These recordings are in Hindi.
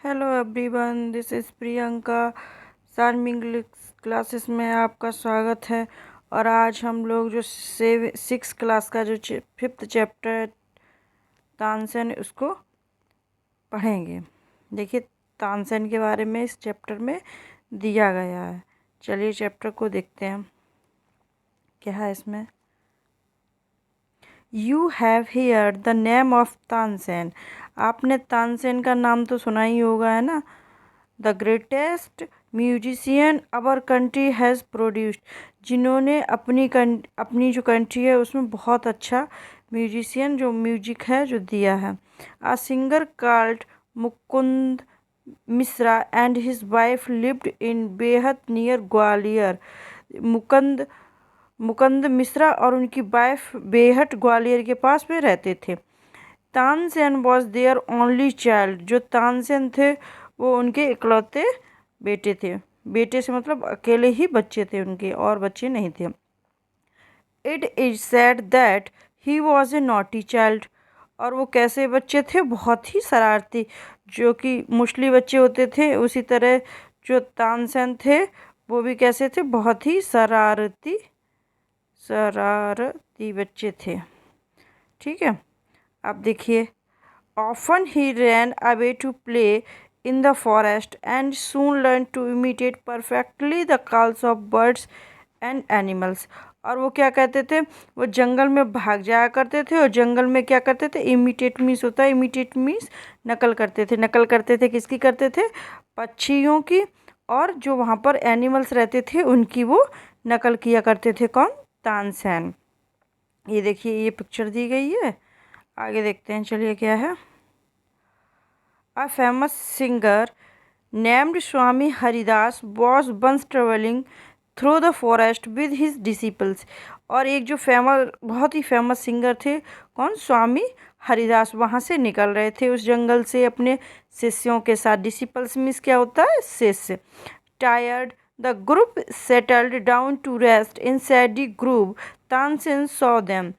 Hello everyone, this is Priyanka. Charm English classes में आपका स्वागत है। और आज हम लोग जो सिक्स क्लास का जो फिफ्थ चैप्टर है तानसेन, उसको पढ़ेंगे। देखिए, तानसेन के बारे में इस चैप्टर में दिया गया है। चलिए चैप्टर को देखते हैं क्या है इसमें। You have here the name of Tansen. आपने तानसेन का नाम तो सुना ही होगा, है ना। The greatest musician our country has produced. जिन्होंने अपनी जो कंट्री है उसमें बहुत अच्छा म्यूजिशियन जो म्यूजिक है जो दिया है। A singer called Mukund Mishra and his wife lived in Behat near Gwalior. Mukund Mukund Mishra और उनकी वाइफ बेहट ग्वालियर के पास में रहते थे। Tansen was their only child. जो तानसेन थे वो उनके इकलौते बेटे थे। बेटे से मतलब अकेले ही बच्चे थे उनके, और बच्चे नहीं थे। It is said that he was a naughty child. और वो कैसे बच्चे थे? बहुत ही शरारती। जो कि मुस्लिम बच्चे होते थे, उसी तरह जो तानसेन थे वो भी कैसे थे? बहुत ही शरारती शरारती बच्चे थे। ठीक है, अब देखिए। Often he ran away to play in the forest and soon learn to imitate perfectly the calls of birds and animals. और वो क्या कहते थे? वो जंगल में भाग जाया करते थे, और जंगल में क्या करते थे? इमिटेट मीन्स होता है, इमिटेट मीन्स नकल करते थे। नकल करते थे किसकी करते थे? पक्षियों की। और जो वहाँ पर एनिमल्स रहते थे उनकी वो नकल किया करते थे। कौन? तानसेन। ये देखिए, ये पिक्चर दी गई है। आगे देखते हैं, चलिए क्या है। A famous singer named Swami Haridas was once traveling through the forest with his disciples। और एक जो बहुत ही फेमस सिंगर थे, कौन? स्वामी हरिदास, वहाँ से निकल रहे थे उस जंगल से अपने शिष्यों के साथ। डिसिपल्स मीन्स क्या होता है? शिष्य। Tired the group settled down to rest in shady grove. Tansen saw them.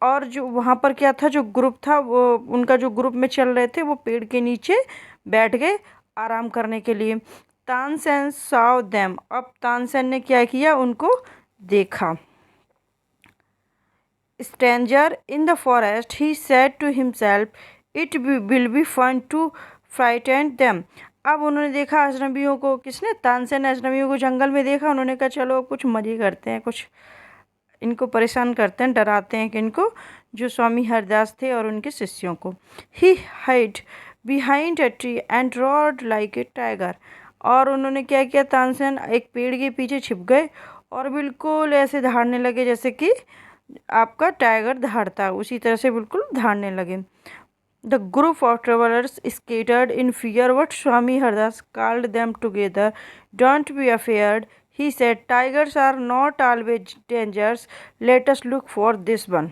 और जो वहाँ पर क्या था, जो ग्रुप था, वो उनका जो ग्रुप में चल रहे थे वो पेड़ के नीचे बैठ गए आराम करने के लिए। Tansen saw them. अब तानसेन ने क्या किया? उनको देखा। Stranger in the forest he said to himself it will be fun to frighten them. अब उन्होंने देखा अजनबियों को। किसने? तानसेन ने अजनबियों को जंगल में देखा। उन्होंने कहा चलो अब कुछ मजे करते हैं, कुछ इनको परेशान करते हैं, डराते हैं। किनको? जो स्वामी हरदास थे और उनके शिष्यों को। He hide behind a tree and roared like a tiger. और उन्होंने क्या किया? तानसेन एक पेड़ के पीछे छिप गए और बिल्कुल ऐसे दहाड़ने लगे जैसे कि आपका टाइगर दहाड़ता है, उसी तरह से बिल्कुल दहाड़ने लगे। The group of travellers scattered in fear but Swami Haridas called them together. Don't be afraid, he said, tigers are not always dangerous, let us look for this one।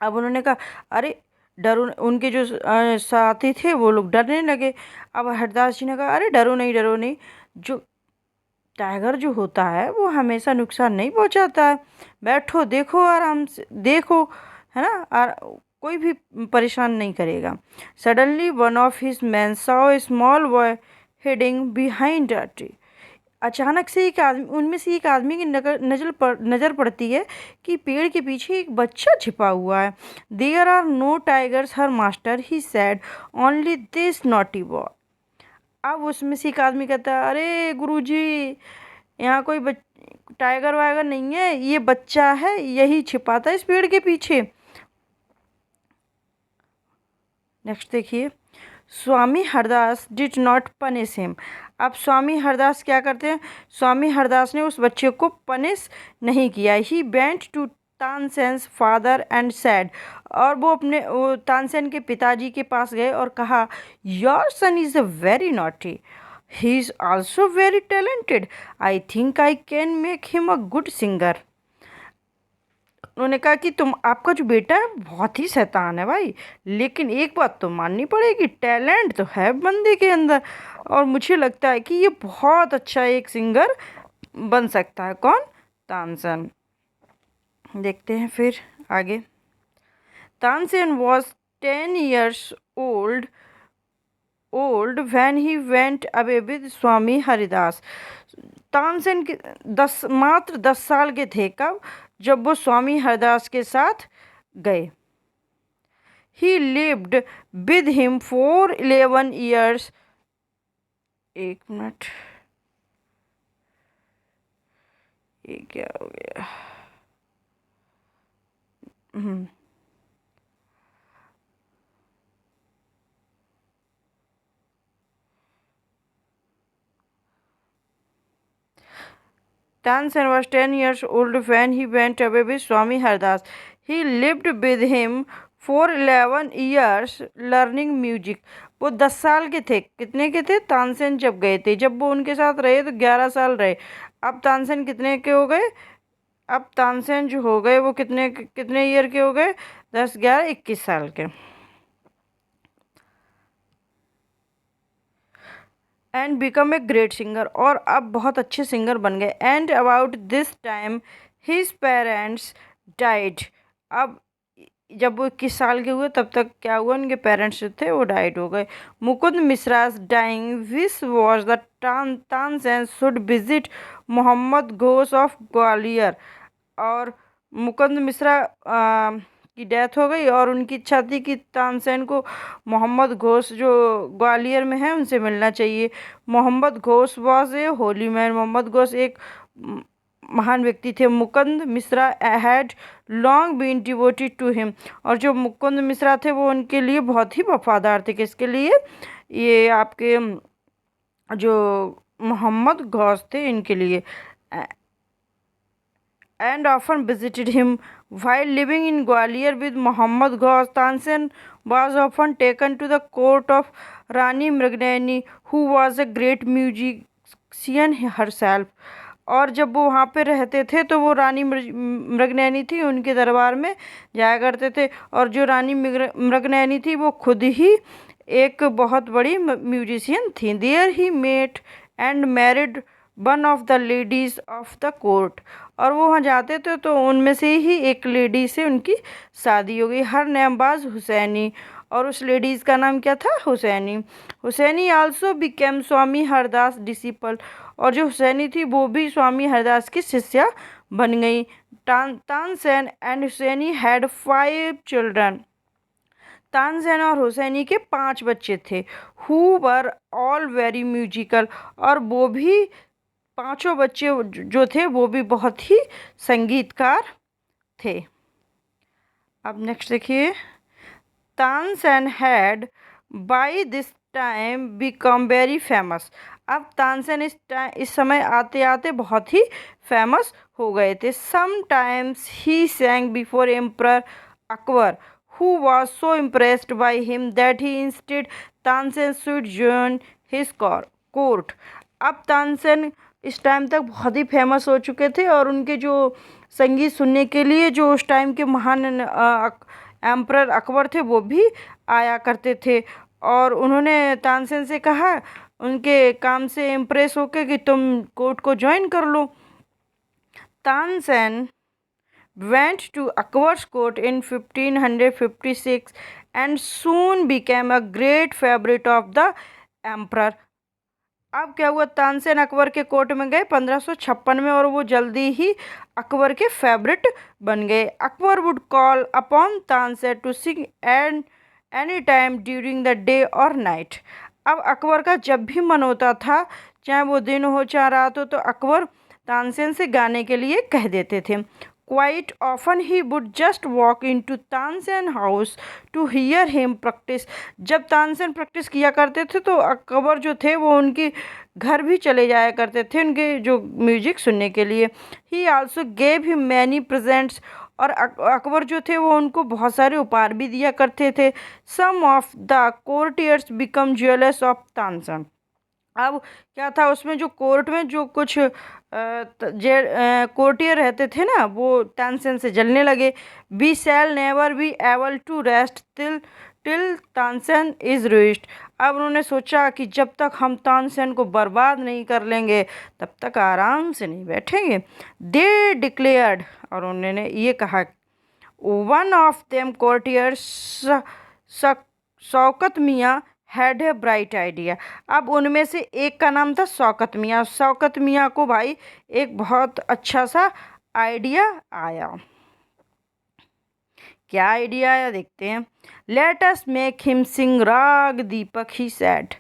अब उन्होंने कहा अरे डरो। उनके जो साथी थे वो लोग डरने लगे। अब हरदास जी ने कहा अरे डरो नहीं, डरो नहीं। जो टाइगर जो होता है वो हमेशा नुकसान नहीं पहुंचाता है। बैठो, देखो, आराम से देखो, है ना। कोई भी परेशान नहीं करेगा। Suddenly one of his man saw a small boy heading behind a tree. अचानक से एक आदमी, उनमें से एक आदमी की नज़र पड़ती है कि पेड़ के पीछे एक बच्चा छिपा हुआ है। There are no tigers here master, he said, only this naughty boy. अब उसमें से एक आदमी कहता है अरे गुरुजी, यहाँ कोई टाइगर वाइगर नहीं है, ये बच्चा है, यही छिपाता है इस पेड़ के पीछे। नेक्स्ट देखिए। Swami Haridas did not punish him. अब स्वामी हरदास क्या करते हैं? स्वामी हरदास ने उस बच्चे को पनिश नहीं किया। He went to Tansen's father and said. और वो तानसेन के पिताजी के पास गए और कहा your son is a very naughty, he is also very talented, I think I can make him a good singer. उन्होंने कहा कि आपका जो बेटा है बहुत ही शैतान है भाई, लेकिन एक बात तो माननी पड़ेगी, टैलेंट तो है बंदे के अंदर, और मुझे लगता है कि ये बहुत अच्छा एक सिंगर बन सकता है। कौन? तानसेन। देखते हैं फिर आगे। Tansen was 10 years old old when he went away with स्वामी हरिदास। तानसेन मात्र 10 साल के थे कब, जब वो स्वामी हरिदास के साथ गए। He lived with him for 11 years। एक मिनट, ये क्या हो गया। Tansen was 10 years old when he went away with Swami Haridas. He lived with him for 11 years learning music। वो 10 साल के थे। कितने के थे तानसेन जब गए थे? जब वो उनके साथ रहे तो 11 साल रहे। अब तानसेन कितने के हो गए? अब तानसेन जो हो गए वो कितने कितने ईयर के हो गए? 10, 11, 21 साल के। And become a great singer, और अब बहुत अच्छे सिंगर बन गए। And about this time his parents died. अब जब वो 21 साल के हुए तब तक क्या हुआ, उनके पेरेंट्स जो थे वो डाइड हो गए। Mukund Mishra's dying wish was the Tansen should visit Mohammad Ghaus of Gwalior. और मुकुंद मिश्रा की डेथ हो गई और उनकी इच्छा थी कि तानसेन को मोहम्मद घोष जो ग्वालियर में है उनसे मिलना चाहिए। Mohammad Ghosh was a holy man. Mohammad Ghosh एक महान व्यक्ति थे। Mukund Mishra had long been devoted to him. और जो मुकुंद मिश्रा थे वो उनके लिए बहुत ही वफादार थे। किसके लिए? ये आपके जो मोहम्मद घोष थे इनके लिए। and often visited him while living in Gwalior with Muhammad Ghaus. Tansen was often taken to the court of Rani Mrignani, who was a great musician herself. और जब वो वहाँ पे रहते थे तो वो रानी मृगनयनी थी, उनके दरबार में जाया करते थे। और जो रानी मृगनयनी थी वो खुद ही एक बहुत बड़ी म्यूजिशियन थी। There he met and married one of the ladies of the court. और वो वहाँ जाते थे तो उनमें से ही एक लेडी से उनकी शादी हो गई। हर नेम वाज हुसैनी, और उस लेडीज़ का नाम क्या था? हुसैनी। हुसैनी आल्सो बिकेम स्वामी हरदास डिसिपल। और जो हुसैनी थी वो भी स्वामी हरदास की शिष्या बन गई। Tansen and Husaini had 5 children. Tansen और हुसैनी के 5 बच्चे थे। Who were all very musical. और वो भी 5 बच्चे जो थे वो भी बहुत ही संगीतकार थे। अब नेक्स्ट देखिए, Tansen had by this time become very famous. अब तानसेन इस समय आते आते बहुत ही फेमस हो गए थे। Sometimes he सैंग before emperor Akbar, who was so impressed by him that he instead Tansen should join his court। अब तानसेन इस टाइम तक बहुत ही फेमस हो चुके थे और उनके जो संगीत सुनने के लिए जो उस टाइम के महान एम्परर अकबर थे वो भी आया करते थे। और उन्होंने तानसेन से कहा उनके काम से इम्प्रेस होकर कि तुम कोर्ट को ज्वाइन कर लो। Tansen went to Akbar's court in 1556 and soon became a great favorite of the emperor। अब क्या हुआ, तानसेन अकबर के कोर्ट में गए 1556 में और वो जल्दी ही अकबर के फेवरेट बन गए। Akbar would call upon Tansen to sing any time during the day और नाइट। अब अकबर का जब भी मन होता था, चाहे वो दिन हो चाहे रात हो, तो अकबर तानसेन से गाने के लिए कह देते थे। Quite often he would just walk into Tansen house to hear him practice। जब तानसेन प्रैक्टिस किया करते थे तो अकबर जो थे वो उनके घर भी चले जाया करते थे उनके जो म्यूजिक सुनने के लिए। He also gave him many presents। और अकबर जो थे वो उनको बहुत सारे उपहार भी दिया करते थे। Some of the courtiers become jealous of Tansen. अब क्या था उसमें, जो कोर्ट में जो कुछ कोर्टियर रहते थे ना वो तानसेन से जलने लगे। We shall never be able to rest till Tansen is ruined. अब उन्होंने सोचा कि जब तक हम तानसेन को बर्बाद नहीं कर लेंगे तब तक आराम से नहीं बैठेंगे। दे डिक्लेयर्ड, और उन्होंने ये कहा, one of them courtiers Shaukat मियाँ हैड ए ब्राइट आइडिया। अब उनमें से एक का नाम था शौकत मियाँ। शौकत मियाँ को भाई एक बहुत अच्छा सा आइडिया आया। क्या आइडिया आया देखते हैं। Let us make him Singh raag Deepak, he said.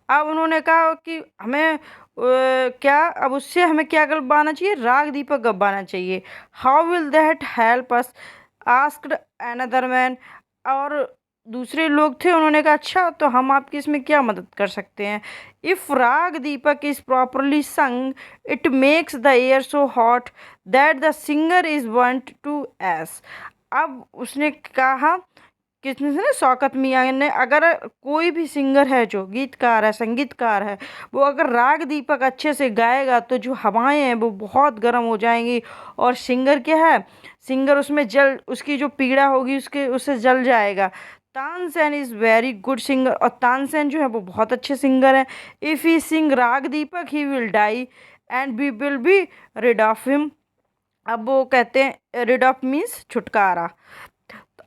अब उन्होंने कहा कि हमें क्या अब उससे हमें क्या गवाना चाहिए, राग दीपक गवाना चाहिए। How will that help us, asked another man. और दूसरे लोग थे, उन्होंने कहा अच्छा तो हम आपकी इसमें क्या मदद कर सकते हैं। If raag Deepak is properly sung it makes the air so hot that the singer is burnt to ash. अब उसने कहा, किसने ने, शौकत मियाँ ने, अगर कोई भी सिंगर है जो गीतकार है, संगीतकार है, वो अगर राग दीपक अच्छे से गाएगा तो जो हवाएं हैं वो बहुत गर्म हो जाएंगी और सिंगर क्या है, सिंगर उसमें जल, उसकी जो पीड़ा होगी उसके उससे जल जाएगा। Tansen is very good singer, और तानसेन जो है वो बहुत अच्छे सिंगर हैं। If he sing raag Deepak he will die and we will be rid of him. अब वो कहते हैं रिड ऑफ मीन्स छुटकारा।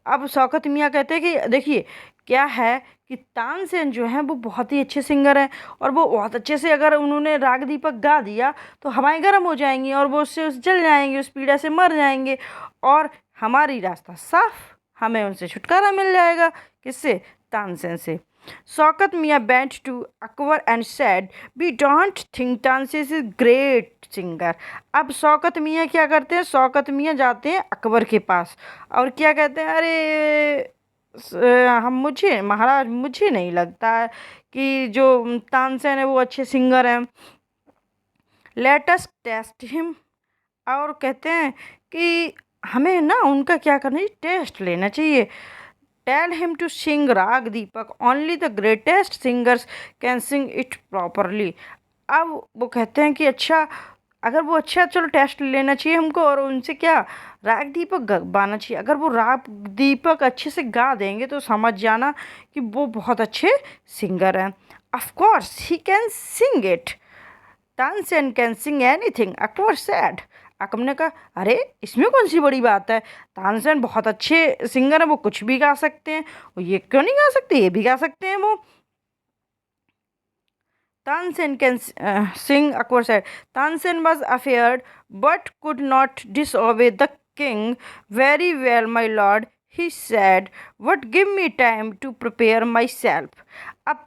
अब शौकत मियाँ कहते हैं कि देखिए क्या है कि तानसेन जो है वो बहुत ही अच्छे सिंगर हैं और वो बहुत अच्छे से, अगर उन्होंने राग दीपक गा दिया तो हवाएं गर्म हो जाएंगी और वो उससे उस जल जाएंगे, उस पीड़ा से मर जाएंगे और हमारी रास्ता साफ, हमें उनसे छुटकारा मिल जाएगा। किससे, तानसेन से। Shaukat Miyan went to Akbar and said we don't think Tansen is great singer. अब शौकत मियाँ क्या करते हैं, शौकत मियाँ जाते हैं अकबर के पास और क्या कहते हैं, अरे हम, मुझे महाराज मुझे नहीं लगता है कि जो तानसेन है वो अच्छे सिंगर हैं। Let us test him. और कहते हैं कि हमें ना उनका क्या करना चाहिए, टेस्ट लेना चाहिए। Tell him to sing raag Deepak, only the greatest singers can sing it properly. अब वो कहते हैं कि अच्छा, अगर वो अच्छा, चलो टेस्ट लेना चाहिए हमको और उनसे क्या, राग दीपक गाना चाहिए। अगर वो राग दीपक अच्छे से गा देंगे तो समझ जाना कि वो बहुत अच्छे सिंगर हैं। Of course he can sing it, Tansen can sing anything, Akbar said. Akbar ने कहा अरे इसमें कौन सी बड़ी बात है, तानसेन बहुत अच्छे सिंगर हैं, वो कुछ भी गा सकते हैं, वो ये क्यों नहीं गा सकते, ये भी गा सकते हैं वो। Tansen can sing, Akbar said. Tansen was afeared, but could not disobey the king. Very well, my lord, he said. But give me time to prepare myself. अब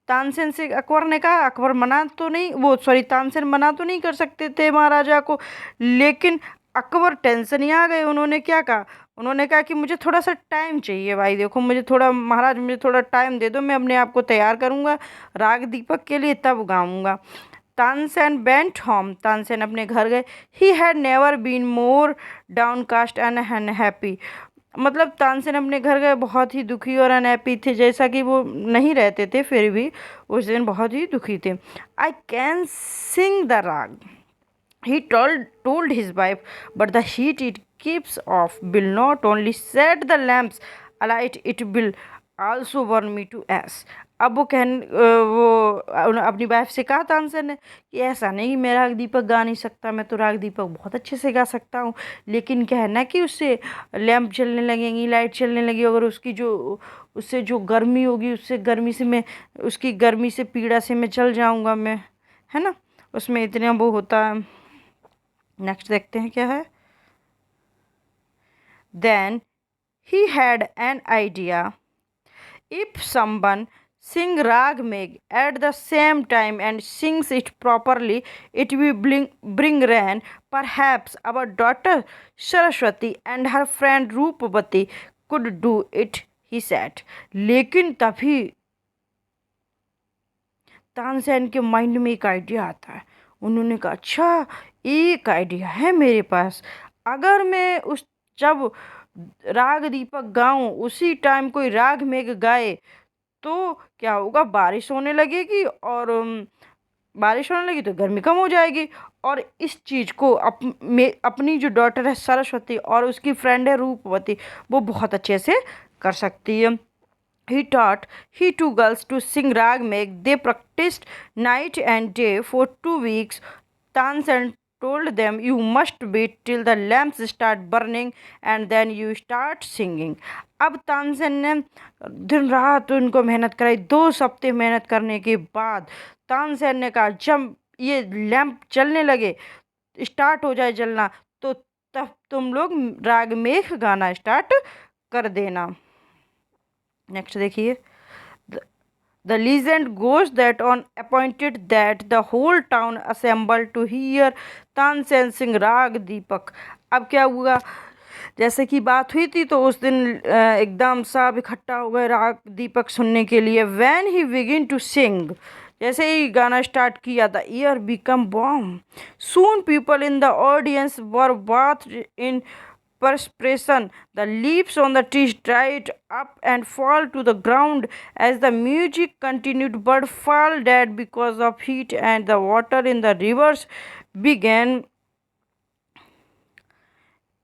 तानसेन से अकबर ने कहा, अकबर मना तो नहीं, वो सॉरी तानसेन मना तो नहीं कर सकते थे महाराजा को, लेकिन अकबर टेंशन ही आ गए। उन्होंने क्या कहा, उन्होंने कहा कि मुझे थोड़ा सा टाइम चाहिए भाई, देखो मुझे थोड़ा, महाराज मुझे थोड़ा टाइम दे दो, मैं अपने आप को तैयार करूँगा राग दीपक के लिए, तब गाऊंगा। तानसेन वेंट होम, तानसेन अपने घर गए। He had never been more downcast and unhappy. मतलब तानसेन अपने घर गए, बहुत ही दुखी और अनहैप्पी थे, जैसा कि वो नहीं रहते थे, फिर भी उस दिन बहुत ही दुखी थे। आई कैन सिंग द राग, he told his wife, but the heat it keeps off will not only set the lamps alight, it will also burn me to ash। अब वो अपनी वाइफ से कहा तानसेन ने कि ऐसा नहीं, मैं राग दीपक गा नहीं सकता, मैं तो राग दीपक बहुत अच्छे से गा सकता हूँ, लेकिन क्या है ना कि उससे लैंप जलने लगेंगी, लाइट चलने लगी, अगर उसकी जो, उससे जो गर्मी होगी, उससे गर्मी से मैं, उसकी गर्मी से पीड़ा से मैं जल जाऊँगा मैं, है ना, उसमें इतना वो होता है। नेक्स्ट देखते हैं क्या है। Then he had an idea, if someone sing rag meg at the same time and sings it properly, it will bring rain. Perhaps our daughter Saraswati and her friend Rupavati could do it, he said। लेकिन तभी तानसेन के माइंड में एक आइडिया आता है। उन्होंने कहा अच्छा एक आइडिया है मेरे पास, अगर मैं उस, जब राग दीपक गाऊं उसी टाइम कोई राग मेघ गाए तो क्या होगा, बारिश होने लगेगी और बारिश होने लगी तो गर्मी कम हो जाएगी, और इस चीज़ को अपनी जो डॉटर है सरस्वती और उसकी फ्रेंड है रूपवती, वो बहुत अच्छे से कर सकती है। He taught he two girls to sing rag meg. They practiced night and day for 2 weeks. Tansen told them, you must wait till the lamps start burning and then you start singing। अब तानसेन ने दिन रात उनको मेहनत कराई। 2 हफ्ते मेहनत करने के बाद तानसेन ने कहा जब ये लैंप चलने लगे, स्टार्ट हो जाए जलना, तो तब तुम लोग राग मेघ गाना स्टार्ट कर देना। नेक्स्ट देखिए, The legend goes that on appointed that the whole town assembled to hear Tansen Singh राग दीपक। अब क्या हुआ, जैसे कि बात हुई थी तो उस दिन एकदम सब इकट्ठा हो गए राग दीपक सुनने के लिए। When he began to sing, जैसे ही गाना स्टार्ट किया, the air became warm. Soon people in the audience were bathed in perspiration. The leaves on the trees dried up and fall to the ground as the music continued, but fell dead because of heat, and the water in the rivers began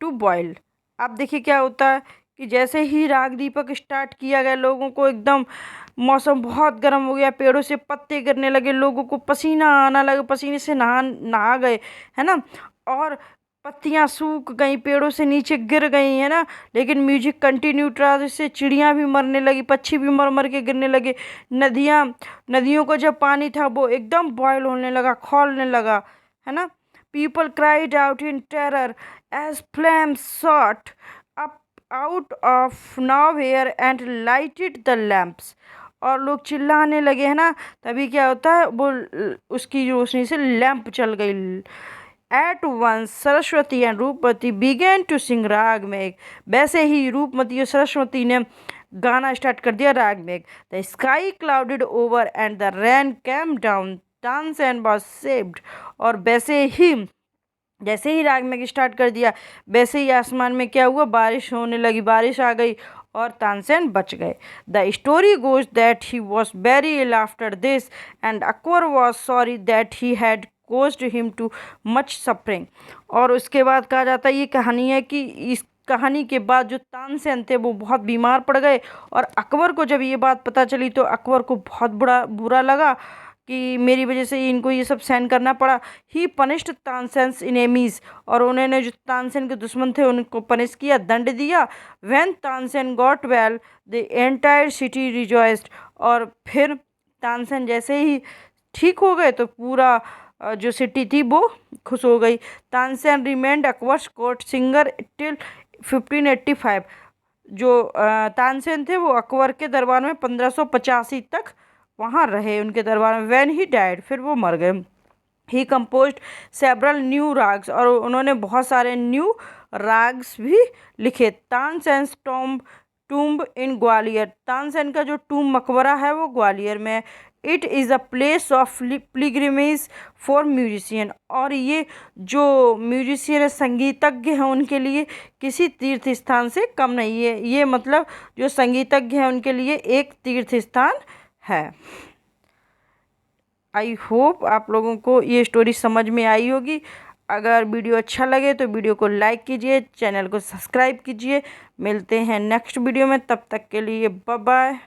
to boil. अब देखिए क्या होता है कि जैसे ही राग दीपक स्टार्ट किया गया, लोगों को एकदम मौसम बहुत गर्म हो गया, पेड़ों से पत्ते गिरने लगे, लोगों को पसीना आना लगा, पसीने से नहा गए, है ना, और पत्तियां सूख गई, पेड़ों से नीचे गिर गई, है ना, लेकिन म्यूजिक कंटिन्यू रहा, जिससे चिड़ियां भी मरने लगी, पक्षी भी मर मर के गिरने लगे। नदियों को जब पानी था वो एकदम बॉयल होने लगा, खौलने लगा, है ना। People cried out in terror as flames shot up out of nowhere and lighted the lamps. और लोग चिल्लाने लगे, है ना, तभी क्या होता है, वो उसकी रोशनी से लैंप चल गई। At once Saraswati and Rupmati began to sing राग मेघ। वैसे ही रूपमती और सरस्वती ने गाना स्टार्ट कर दिया राग मेघ। The sky clouded over and the rain came down. Tansen was saved। और वैसे ही जैसे ही राग मेघ स्टार्ट कर दिया, वैसे ही आसमान में क्या हुआ, बारिश होने लगी, बारिश आ गई और तानसेन बच गए। The story goes that he was very ill after this and Akbar was sorry that he had caused him to much suffering। और उसके बाद कहा जाता है, ये कहानी है कि इस कहानी के बाद जो तानसेन थे वो बहुत बीमार पड़ गए, और अकबर को जब ये बात पता चली तो अकबर को बहुत बुरा लगा कि मेरी वजह से इनको ये सब सहन करना पड़ा। ही पनिश्ड तानसेन्स इनेमीज, और उन्होंने जो तानसेन के दुश्मन थे उनको पनिश किया, दंड दिया। When Tansen got well the entire city rejoiced. और फिर तानसेन जैसे ही ठीक हो गए तो पूरा जो सिटी थी वो खुश हो गई। Tansen remained Akbar's court singer till 1585। जो तानसेन थे वो अकबर के दरबार में 1585 तक वहाँ रहे, उनके दरबार में। व्हेन ही डाइड, फिर वो मर गए। ही कंपोज्ड सेवरल न्यू राग्स, और उन्होंने बहुत सारे न्यू राग्स भी लिखे। तानसेन्स टूम्ब इन ग्वालियर। तानसेन का जो टूम्ब मकबरा है वो ग्वालियर में है। It is a place of pilgrimage for musician. और ये जो म्यूजिशियन है, संगीतज्ञ हैं, उनके लिए किसी तीर्थ स्थान से कम नहीं है। ये मतलब जो संगीतज्ञ हैं उनके लिए एक तीर्थ स्थान है। आई होप आप लोगों को ये स्टोरी समझ में आई होगी। अगर वीडियो अच्छा लगे तो वीडियो को लाइक कीजिए, चैनल को सब्सक्राइब कीजिए। मिलते हैं नेक्स्ट वीडियो में, तब तक के लिए बाय बाय।